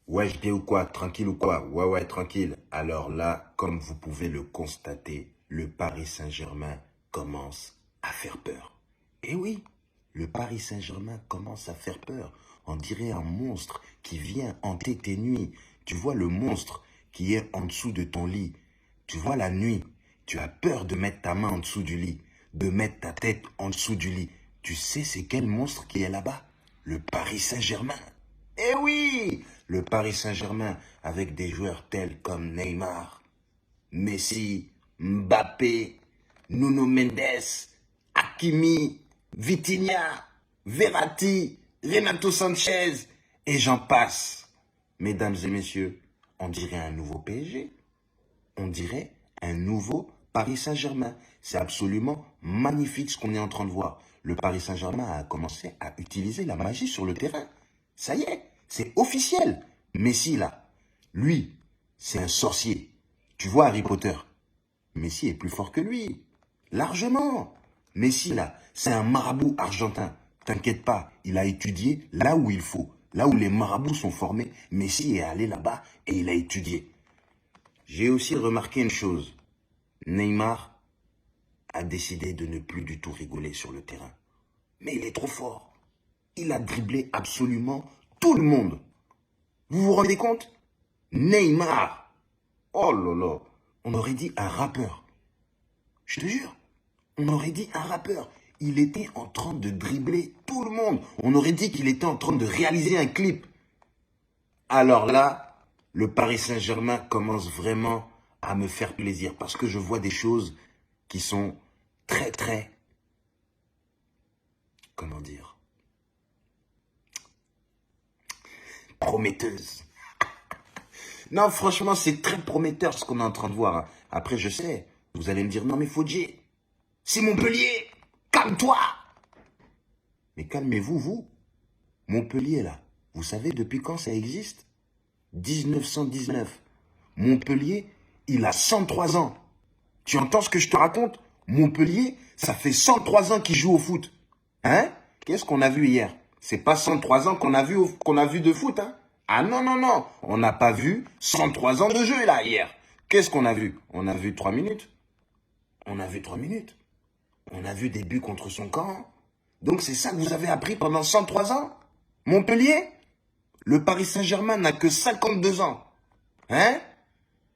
Ouais, j'étais ou quoi? Tranquille ou quoi? Ouais, ouais, tranquille. Alors là, comme vous pouvez le constater, le Paris Saint-Germain commence à faire peur. Eh oui, le Paris Saint-Germain commence à faire peur. On dirait un monstre qui vient hanter tes nuits. Tu vois le monstre qui est en dessous de ton lit. Tu vois la nuit. Tu as peur de mettre ta main en dessous du lit, de mettre ta tête en dessous du lit. Tu sais c'est quel monstre qui est là-bas? Le Paris Saint-Germain. Eh oui, le Paris Saint-Germain avec des joueurs tels comme Neymar, Messi, Mbappé, Nuno Mendes, Hakimi, Vitinha, Verratti, Renato Sanchez et j'en passe. Mesdames et messieurs, on dirait un nouveau PSG. On dirait un nouveau Paris Saint-Germain. C'est absolument magnifique ce qu'on est en train de voir. Le Paris Saint-Germain a commencé à utiliser la magie sur le terrain. Ça y est, c'est officiel. Messi, là, lui, c'est un sorcier. Tu vois Harry Potter? Messi est plus fort que lui. Largement. Messi, là, c'est un marabout argentin. T'inquiète pas, il a étudié là où il faut. Là où les marabouts sont formés, Messi est allé là-bas et il a étudié. J'ai aussi remarqué une chose. Neymar a décidé de ne plus du tout rigoler sur le terrain. Mais il est trop fort. Il a dribblé absolument tout le monde. Vous vous rendez compte? Neymar. Oh là là. On aurait dit un rappeur. Je te jure. On aurait dit un rappeur. Il était en train de dribbler tout le monde. On aurait dit qu'il était en train de réaliser un clip. Alors là, le Paris Saint-Germain commence vraiment à me faire plaisir parce que je vois des choses qui sont très, comment dire, prometteuses. Non, franchement, c'est très prometteur ce qu'on est en train de voir, hein. Après, je sais, vous allez me dire, non mais Fodjé, c'est Montpellier, calme-toi. Mais calmez-vous, vous. Montpellier, là, vous savez depuis quand ça existe? 1919. Montpellier, il a 103 ans. Tu entends ce que je te raconte? Montpellier, ça fait 103 ans qu'il joue au foot. Hein? Qu'est-ce qu'on a vu hier? C'est pas 103 ans qu'on a vu de foot, hein? Ah non, non, non. On n'a pas vu 103 ans de jeu, là, hier. Qu'est-ce qu'on a vu? On a vu 3 minutes. On a vu 3 minutes. On a vu des buts contre son camp. Donc c'est ça que vous avez appris pendant 103 ans? Montpellier? Le Paris Saint-Germain n'a que 52 ans. Hein?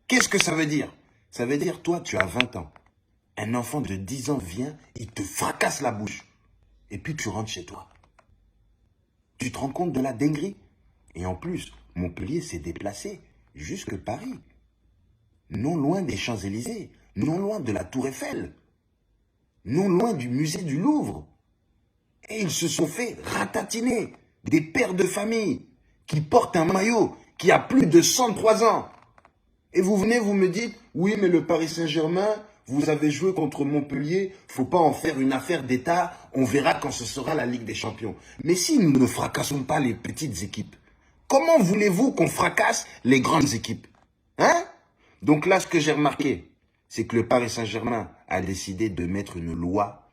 Qu'est-ce que ça veut dire? Ça veut dire, toi, tu as 20 ans. Un enfant de 10 ans vient, il te fracasse la bouche. Et puis tu rentres chez toi. Tu te rends compte de la dinguerie? Et en plus, Montpellier s'est déplacé jusque Paris. Non loin des Champs-Élysées, non loin de la Tour Eiffel, non loin du musée du Louvre. Et ils se sont fait ratatiner. Des pères de famille qui portent un maillot qui a plus de 103 ans. Et vous venez, vous me dites, oui, mais le Paris Saint-Germain, vous avez joué contre Montpellier, faut pas en faire une affaire d'État, on verra quand ce sera la Ligue des Champions. Mais si nous ne fracassons pas les petites équipes, comment voulez-vous qu'on fracasse les grandes équipes? Hein? Donc là, ce que j'ai remarqué, c'est que le Paris Saint-Germain a décidé de mettre une loi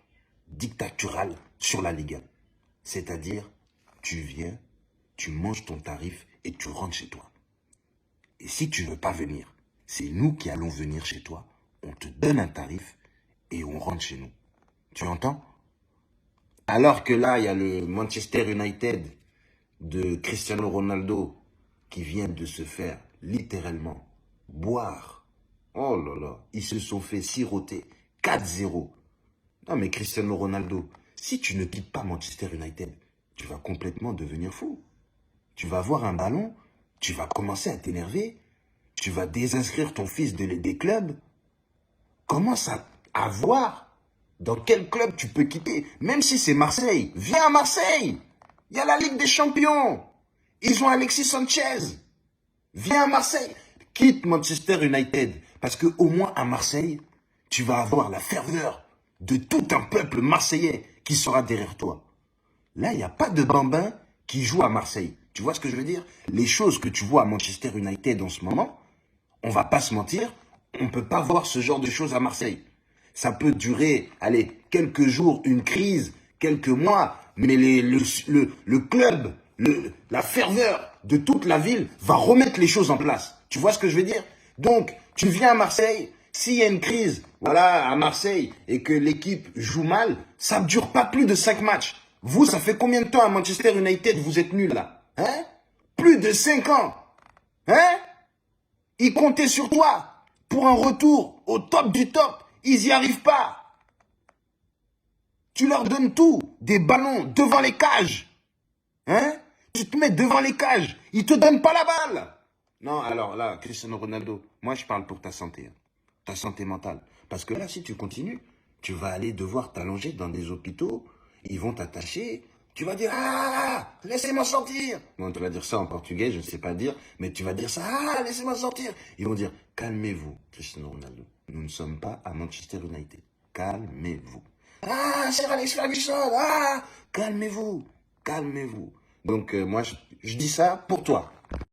dictaturale sur la Ligue 1. C'est-à-dire, tu viens, tu manges ton tarif et tu rentres chez toi. Et si tu ne veux pas venir, c'est nous qui allons venir chez toi. On te donne un tarif et on rentre chez nous. Tu entends? Alors que là, il y a le Manchester United de Cristiano Ronaldo qui vient de se faire littéralement boire. Oh là là, ils se sont fait siroter 4-0. Non mais Cristiano Ronaldo, si tu ne quittes pas Manchester United, tu vas complètement devenir fou. Tu vas voir un ballon, tu vas commencer à t'énerver, tu vas désinscrire ton fils des clubs. Commence à voir dans quel club tu peux quitter. Même si c'est Marseille, viens à Marseille. Il y a la Ligue des Champions. Ils ont Alexis Sanchez. Viens à Marseille. Quitte Manchester United. Parce qu'au moins à Marseille, tu vas avoir la ferveur de tout un peuple marseillais qui sera derrière toi. Là, il n'y a pas de bambin qui joue à Marseille. Tu vois ce que je veux dire? Les choses que tu vois à Manchester United en ce moment, on va pas se mentir, on ne peut pas voir ce genre de choses à Marseille. Ça peut durer, allez, quelques jours, une crise, quelques mois, mais le club la ferveur de toute la ville va remettre les choses en place. Tu vois ce que je veux dire? Donc, tu viens à Marseille, s'il y a une crise, voilà, à Marseille, et que l'équipe joue mal, ça ne dure pas plus de 5 matchs. Vous, ça fait combien de temps à Manchester United vous êtes nuls là? Hein? Plus de 5 ans. Hein? Ils comptaient sur toi pour un retour au top du top. Ils n'y arrivent pas. Tu leur donnes tout, des ballons devant les cages. Hein? Tu te mets devant les cages. Ils te donnent pas la balle. Non, alors là, Cristiano Ronaldo, moi je parle pour ta santé. Ta santé mentale. Parce que là, si tu continues, tu vas aller devoir t'allonger dans des hôpitaux. Ils vont t'attacher. Tu vas dire, ah, laissez-moi sortir. Non, tu vas dire ça en portugais, je ne sais pas dire. Mais tu vas dire ça, ah, laissez-moi sortir. Ils vont dire, calmez-vous, Cristiano Ronaldo. Nous ne sommes pas à Manchester United. Calmez-vous. Ah, c'est Alex Ferguson. Ah, calmez-vous. Calmez-vous. Donc, moi, je dis ça pour toi.